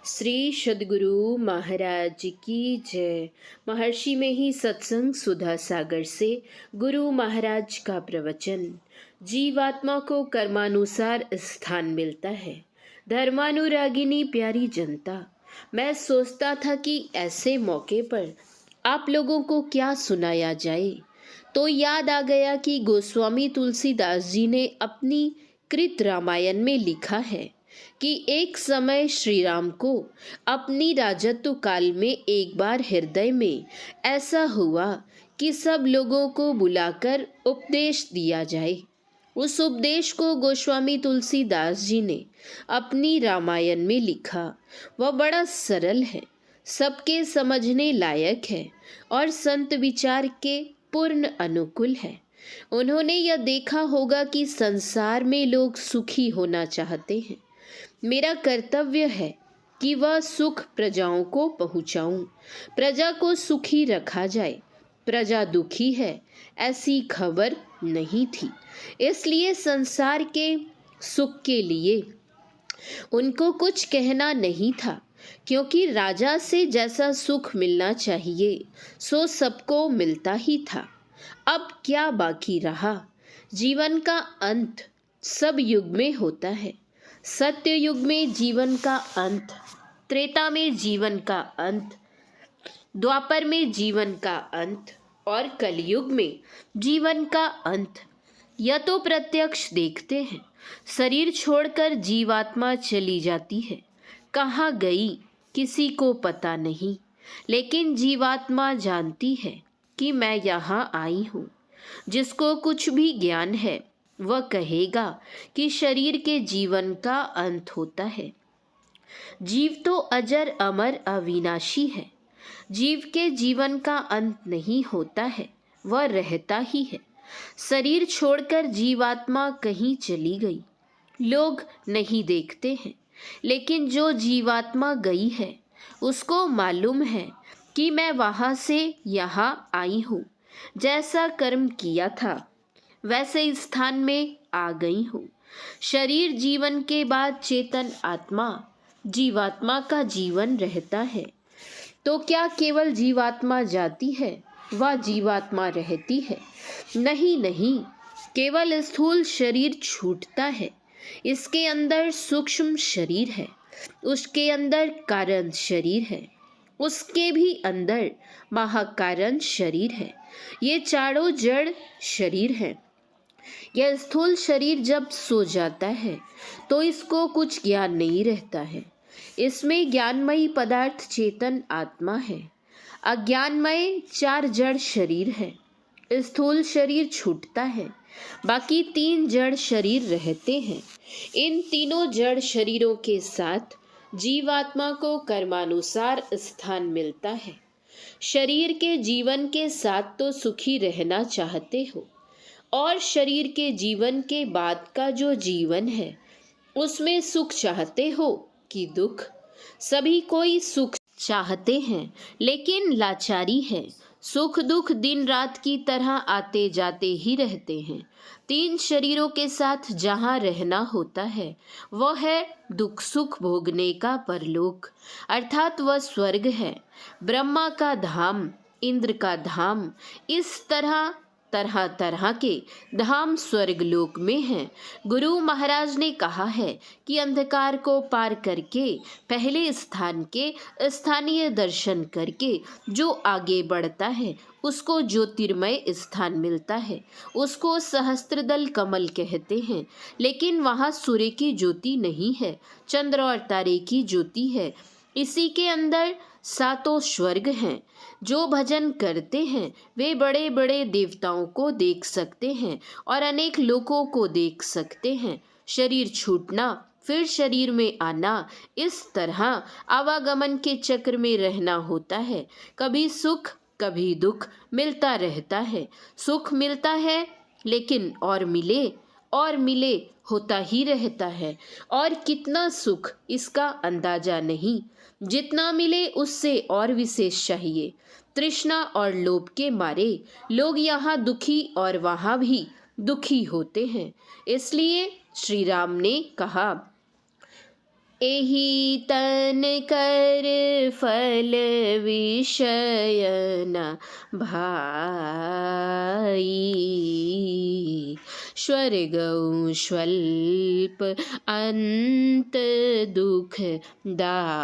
श्री सद्गुरु महाराज की जय। महर्षि में ही सत्संग सुधा सागर से गुरु महाराज का प्रवचन। जीवात्मा को कर्मानुसार स्थान मिलता है। धर्मानुरागिनी प्यारी जनता, मैं सोचता था कि ऐसे मौके पर आप लोगों को क्या सुनाया जाए, तो याद आ गया कि गोस्वामी तुलसीदास जी ने अपनी कृत रामायण में लिखा है कि एक समय श्री राम को अपनी राजत्व काल में एक बार हृदय में ऐसा हुआ कि सब लोगों को बुलाकर उपदेश दिया जाए। उस उपदेश को गोस्वामी तुलसीदास जी ने अपनी रामायण में लिखा। वह बड़ा सरल है, सबके समझने लायक है और संत विचार के पूर्ण अनुकूल है। उन्होंने यह देखा होगा कि संसार में लोग सुखी होना चाहते हैं। मेरा कर्तव्य है कि वह सुख प्रजाओं को पहुंचाऊं, प्रजा को सुखी रखा जाए। प्रजा दुखी है ऐसी खबर नहीं थी, इसलिए संसार के सुख के लिए उनको कुछ कहना नहीं था, क्योंकि राजा से जैसा सुख मिलना चाहिए सो सबको मिलता ही था। अब क्या बाकी रहा? जीवन का अंत सब युग में होता है। सत्य युग में जीवन का अंत, त्रेता में जीवन का अंत, द्वापर में जीवन का अंत और कलयुग में जीवन का अंत। यह तो प्रत्यक्ष देखते हैं। शरीर छोड़कर जीवात्मा चली जाती है, कहाँ गई किसी को पता नहीं, लेकिन जीवात्मा जानती है कि मैं यहाँ आई हूँ। जिसको कुछ भी ज्ञान है वह कहेगा कि शरीर के जीवन का अंत होता है। जीव तो अजर अमर अविनाशी है। जीव के जीवन का अंत नहीं होता है, वह रहता ही है। शरीर छोड़कर जीवात्मा कहीं चली गई, लोग नहीं देखते हैं, लेकिन जो जीवात्मा गई है उसको मालूम है कि मैं वहाँ से यहाँ आई हूँ। जैसा कर्म किया था वैसे स्थान में आ गई हूँ। शरीर जीवन के बाद चेतन आत्मा, जीवात्मा का जीवन रहता है। तो क्या केवल जीवात्मा जाती है, वह जीवात्मा रहती है? नहीं नहीं, केवल स्थूल शरीर छूटता है। इसके अंदर सूक्ष्म शरीर है, उसके अंदर कारण शरीर है, उसके भी अंदर महाकारण शरीर है। ये चारों जड़ शरीर है। यह स्थूल शरीर जब सो जाता है तो इसको कुछ ज्ञान नहीं रहता है। इसमें ज्ञानमयी पदार्थ चेतन आत्मा है। अज्ञानमय चार जड़ शरीर है। स्थूल शरीर छूटता है, बाकी तीन जड़ शरीर रहते हैं। इन तीनों जड़ शरीरों के साथ जीवात्मा को कर्मानुसार स्थान मिलता है। शरीर के जीवन के साथ तो सुखी रहना चाहते हो, और शरीर के जीवन के बाद का जो जीवन है उसमें सुख चाहते हो कि दुख? सभी कोई सुख चाहते हैं, लेकिन लाचारी है। सुख दुख दिन रात की तरह आते जाते ही रहते हैं। तीन शरीरों के साथ जहाँ रहना होता है वह है दुख सुख भोगने का परलोक, अर्थात वह स्वर्ग है, ब्रह्मा का धाम, इंद्र का धाम। इस तरह तरह तरह के धाम स्वर्ग लोक में हैं। गुरु महाराज ने कहा है कि अंधकार को पार करके पहले स्थान के स्थानीय दर्शन करके जो आगे बढ़ता है उसको ज्योतिर्मय स्थान मिलता है। उसको सहस्त्रदल कमल कहते हैं, लेकिन वहाँ सूर्य की ज्योति नहीं है, चंद्र और तारे की ज्योति है। इसी के अंदर सातों स्वर्ग हैं। जो भजन करते हैं वे बड़े बड़े देवताओं को देख सकते हैं और अनेक लोकों को देख सकते हैं। शरीर छूटना फिर शरीर में आना, इस तरह आवागमन के चक्र में रहना होता है। कभी सुख कभी दुख मिलता रहता है। सुख मिलता है लेकिन और मिले होता ही रहता है। और कितना सुख इसका अंदाजा नहीं। जितना मिले उससे और विशेष चाहिए। तृष्णा और लोभ के मारे लोग यहाँ दुखी और वहाँ भी दुखी होते हैं। इसलिए श्री राम ने कहा, एहि तन कर फल विषय न भाई, स्वर्गौ स्वल्प अंत दुख दाई।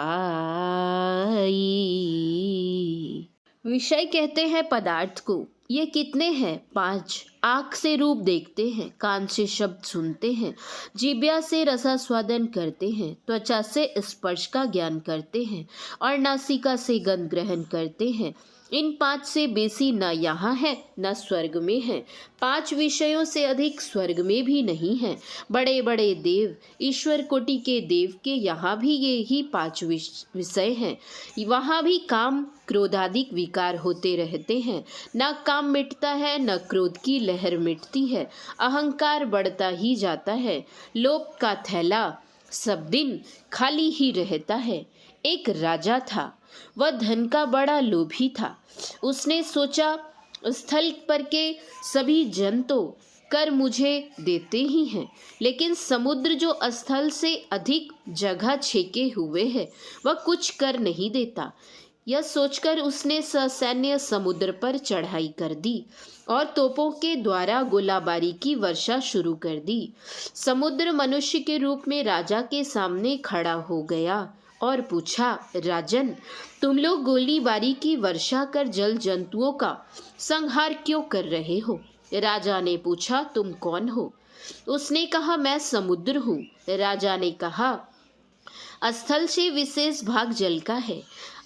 विषय कहते हैं पदार्थ को। ये कितने हैं? 5। आँख से रूप देखते हैं, कान से शब्द सुनते हैं, जीभ्या से रसास्वादन करते हैं, त्वचा से स्पर्श का ज्ञान करते हैं और नासिका से गंध ग्रहण करते हैं। इन 5 से बेसी न यहाँ है न स्वर्ग में है। 5 विषयों से अधिक स्वर्ग में भी नहीं है। बड़े बड़े देव, ईश्वर कोटि के देव के यहाँ भी ये ही 5 विषय हैं। वहाँ भी काम क्रोधादिक विकार होते रहते हैं। न काम मिटता है न क्रोध की लहर मिटती है। अहंकार बढ़ता ही जाता है। लोभ का थैला सब दिन खाली ही रहता है। एक राजा था, वह धन का बड़ा लोभी था। उसने सोचा, स्थल पर के सभी जन तो कर मुझे देते ही हैं, लेकिन समुद्र जो स्थल से अधिक जगह छेके हुए है वह कुछ कर नहीं देता। यह सोचकर उसने ससैन्य समुद्र पर चढ़ाई कर दी और तोपों के द्वारा गोलाबारी की वर्षा शुरू कर दी। समुद्र मनुष्य के रूप में राजा के सामने खड़ा हो गया और पूछा, राजन, तुम लोग गोलीबारी की वर्षा कर जल जंतुओं का संहार क्यों कर रहे हो? राजा ने पूछा, तुम कौन हो? उसने कहा, मैं समुद्र हूँ। राजा ने कहा, स्थल से विशेष भाग जल का है।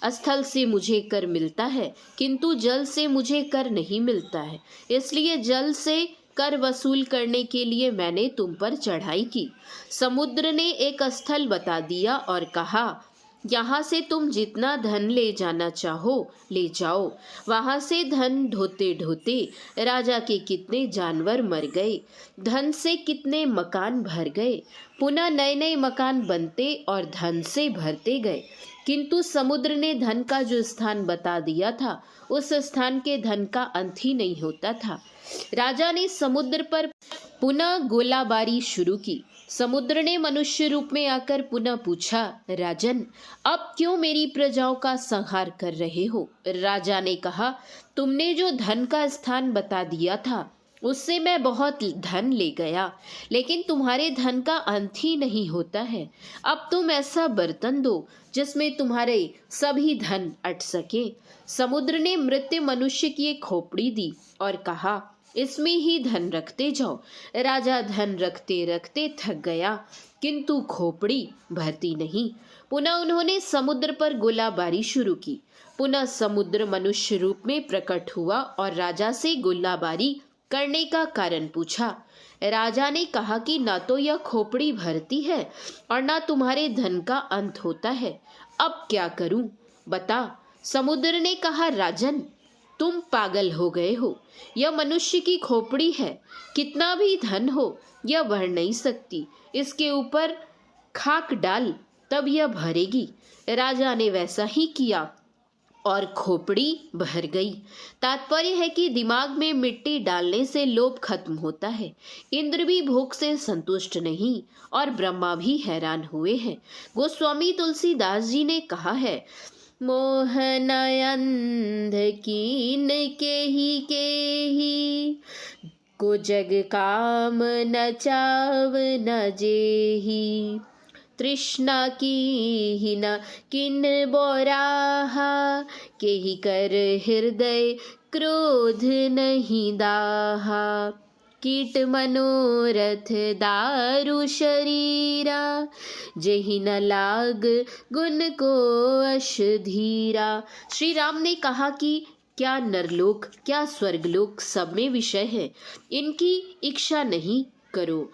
स्थल से मुझे कर मिलता है, किंतु जल से मुझे कर नहीं मिलता है। इसलिए जल से कर वसूल करने के लिए मैंने तुम पर चढ़ाई की। समुद्र ने एक स्थल बता दिया और कहा, यहाँ से तुम जितना धन ले जाना चाहो ले जाओ। वहाँ से धन ढोते ढोते राजा के कितने जानवर मर गए, धन से कितने मकान भर गए। पुनः नए नए मकान बनते और धन से भरते गए, किंतु समुद्र ने धन का जो स्थान बता दिया था उस स्थान के धन का अंत ही नहीं होता था। राजा ने समुद्र पर पुनः गोलाबारी शुरू की। समुद्र ने मनुष्य रूप में आकर पुनः पूछा, राजन, अब क्यों मेरी प्रजाओं का संहार कर रहे हो? राजा ने कहा, तुमने जो धन का स्थान बता दिया था उससे मैं बहुत धन ले गया, लेकिन तुम्हारे धन का अंत ही नहीं होता है। अब तुम ऐसा बर्तन दो जिसमें तुम्हारे सभी धन अट सके। समुद्र ने मृत मनुष्य की एक खोपड़ी दी और कहा, इसमें ही धन रखते जाओ। राजा धन रखते रखते थक गया, किंतु खोपड़ी भरती नहीं। पुनः उन्होंने समुद्र पर गोलाबारी शुरू की। पुनः समुद्र मनुष्य रूप में प्रकट हुआ और राजा से गोलाबारी करने का कारण पूछा। राजा ने कहा कि ना तो यह खोपड़ी भरती है और ना तुम्हारे धन का अंत होता है। अब क्या करूं? बता। समुद्र ने कहा, राजन, तुम पागल हो गए हो। यह मनुष्य की खोपड़ी है, कितना भी धन हो यह भर नहीं सकती। इसके ऊपर खाक डाल, तब यह भरेगी। राजा ने वैसा ही किया और खोपड़ी भर गई। तात्पर्य है कि दिमाग में मिट्टी डालने से लोभ खत्म होता है। इंद्र भी भोग से संतुष्ट नहीं और ब्रह्मा भी हैरान हुए हैं। गोस्वामी तुलसीदास जी ने कहा है, मोह नयंध कीन के ही को जग काम न चाव न जेही। तृष्णा की ही न किन बोराहा के ही कर हृदय क्रोध नहीं दाहा। कीट मनोरथ दारु शरीरा जेहि न लाग गुण को अश धीरा। श्री राम ने कहा कि क्या नरलोक क्या स्वर्गलोक सब में विषय है, इनकी इच्छा नहीं करो।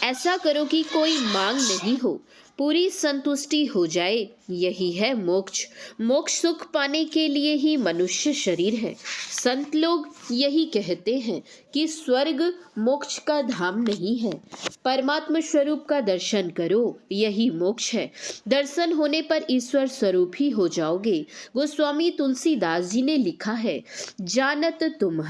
ऐसा करो कि कोई मांग नहीं हो, पूरी संतुष्टि हो जाए। यही है मोक्ष। मोक्ष सुख पाने के लिए ही मनुष्य शरीर है। संत लोग यही कहते हैं कि स्वर्ग मोक्ष का धाम नहीं है। परमात्मा स्वरूप का दर्शन करो, यही मोक्ष है। दर्शन होने पर ईश्वर स्वरूप ही हो जाओगे। गोस्वामी तुलसीदास जी ने लिखा है, जानत तुम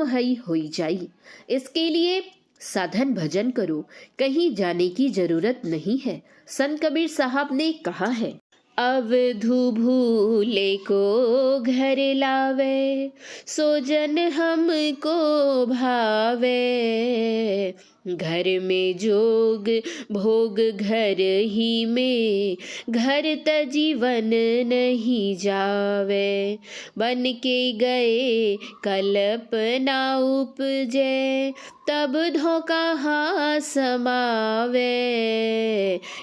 हई होई जाई। इसके लिए साधन भजन करो, कहीं जाने की जरूरत नहीं है। संत कबीर साहब ने कहा है, अवधु भूले को घर लावे, सो जन हमको भावे। घर में जोग भोग घर ही में, घर तजीवन नहीं जावे। बन के गए कल्पना उपजे, तब धोखा हाँ समावे।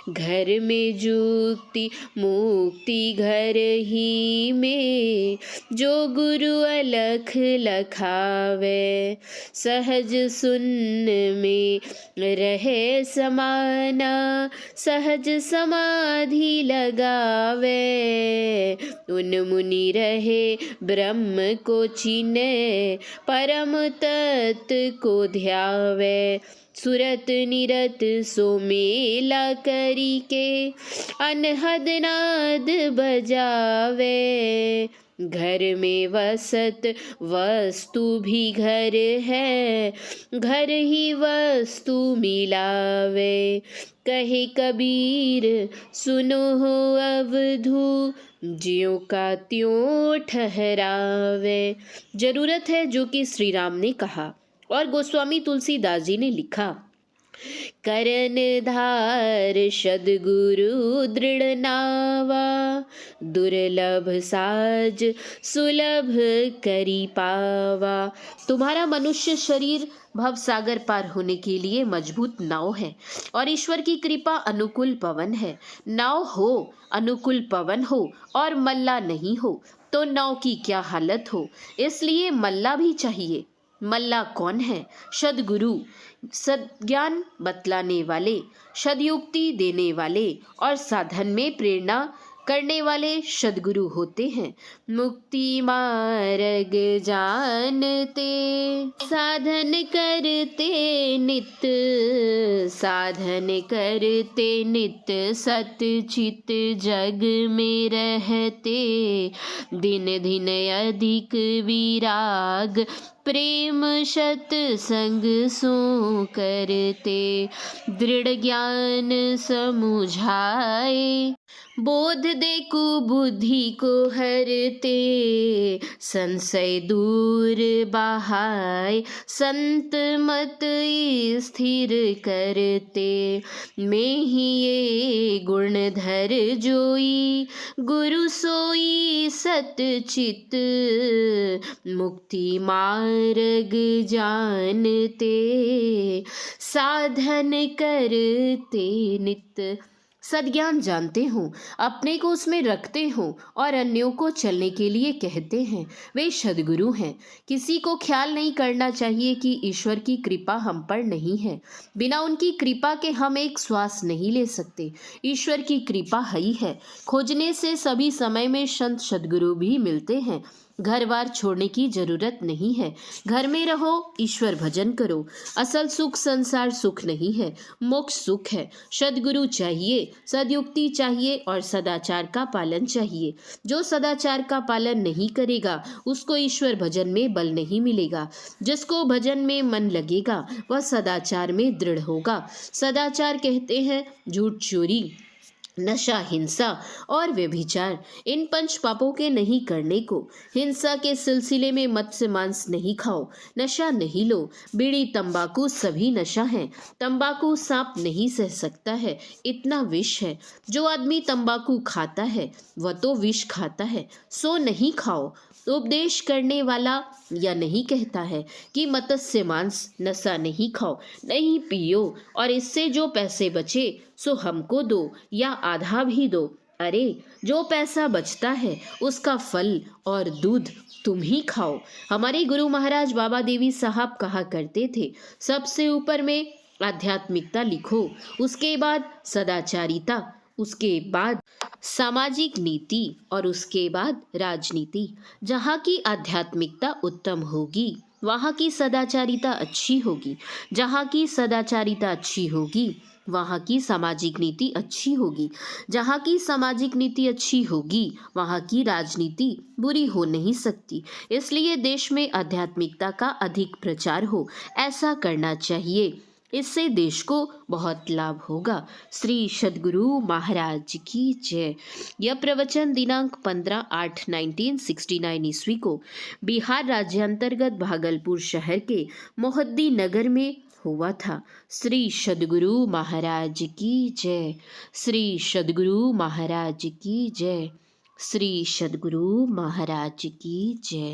घर में जुक्ति मुक्ति घर ही में, जो गुरु अलख लखावे। सहज सुन में रहे समाना, सहज समाधि लगावे। उन मुनि रहे ब्रह्म को चीने, परम तत्व को ध्यावे। सुरत निरत सो मेला करी के, अनहद नाद बजावे। घर में वसत वस्तु भी घर है, घर ही वस्तु मिलावे। कहे कबीर सुनो हो अवधू, ज्यों का त्यों ठहरावे। जरूरत है जो कि श्री राम ने कहा और गोस्वामी तुलसीदास जी ने लिखा। करन धार सद्गुरु दृढ़ नावा, दुर्लभ साज सुलभ करी पावा। तुम्हारा मनुष्य शरीर भवसागर पार होने के लिए मजबूत नाव है और ईश्वर की कृपा अनुकूल पवन है। नाव हो, अनुकूल पवन हो और मल्ला नहीं हो तो नाव की क्या हालत हो। इसलिए मल्ला भी चाहिए। मल्ला कौन है? सद्गुरु, सद्ज्ञान बतलाने वाले, सदयुक्ति देने वाले और साधन में प्रेरणा करने वाले सद्गुरु होते हैं। मुक्ति मार्ग जानते, साधन करते नित, साधन करते नित, सत चित जग में रहते। दिन दिन अधिक विराग, प्रेम सत संग सो करते। दृढ़ ज्ञान समुझाए, बोध दे कुबुद्धि को हरते। संशय दूर बहाय, संत मत स्थिर करते। में ही ये गुण धर जोई, गुरु सोई सत चित। मुक्ति मार्ग जानते, साधन करते नित। सद्ज्ञान जानते हो, अपने को उसमें रखते हो और अन्यों को चलने के लिए कहते हैं, वे सद्गुरु हैं। किसी को ख्याल नहीं करना चाहिए कि ईश्वर की कृपा हम पर नहीं है। बिना उनकी कृपा के हम एक श्वास नहीं ले सकते। ईश्वर की कृपा ही है। खोजने से सभी समय में संत सद्गुरु भी मिलते हैं। घर बार छोड़ने की जरूरत नहीं है। घर में रहो, ईश्वर भजन करो। असल सुख संसार सुख नहीं है, मोक्ष सुख है। सद्गुरु चाहिए, सदयुक्ति चाहिए और सदाचार का पालन चाहिए। जो सदाचार का पालन नहीं करेगा उसको ईश्वर भजन में बल नहीं मिलेगा। जिसको भजन में मन लगेगा वह सदाचार में दृढ़ होगा। सदाचार कहते हैं झूठ, चोरी, नशा, हिंसा और व्यभिचार, इन पंच पापों के नहीं करने को। हिंसा के सिलसिले में मत्स्य मांस नहीं खाओ, नशा नहीं लो। बीड़ी तंबाकू सभी नशा है। तंबाकू सांप नहीं सह सकता है, इतना विष है। जो आदमी तंबाकू खाता है वह तो विष खाता है, सो नहीं खाओ। उपदेश करने वाला या नहीं कहता है कि मत्स्य मांस, नशा नहीं खाओ, नहीं पियो और इससे जो पैसे बचे सो हमको दो या आधा भी दो। अरे जो पैसा बचता है उसका फल और दूध तुम ही खाओ। हमारे गुरु महाराज बाबा देवी साहब कहा करते थे, सबसे ऊपर में आध्यात्मिकता लिखो, उसके बाद सदाचारिता, उसके बाद सामाजिक नीति और उसके बाद राजनीति। जहाँ की आध्यात्मिकता उत्तम होगी वहाँ की सदाचारिता अच्छी होगी। जहाँ की सदाचारिता अच्छी होगी वहाँ की सामाजिक नीति अच्छी होगी। जहाँ की सामाजिक नीति अच्छी होगी वहाँ की राजनीति बुरी हो नहीं सकती। इसलिए देश में आध्यात्मिकता का अधिक प्रचार हो, ऐसा करना चाहिए। इससे देश को बहुत लाभ होगा। श्री सद्गुरु महाराज की जय। यह प्रवचन दिनांक 15/8/1969 ईस्वी को बिहार राज्यांतर्गत भागलपुर शहर के मोहद्दी नगर में हुआ था। श्री सद्गुरु महाराज की जय। श्री सद्गुरु महाराज की जय। श्री सद्गुरु महाराज की जय।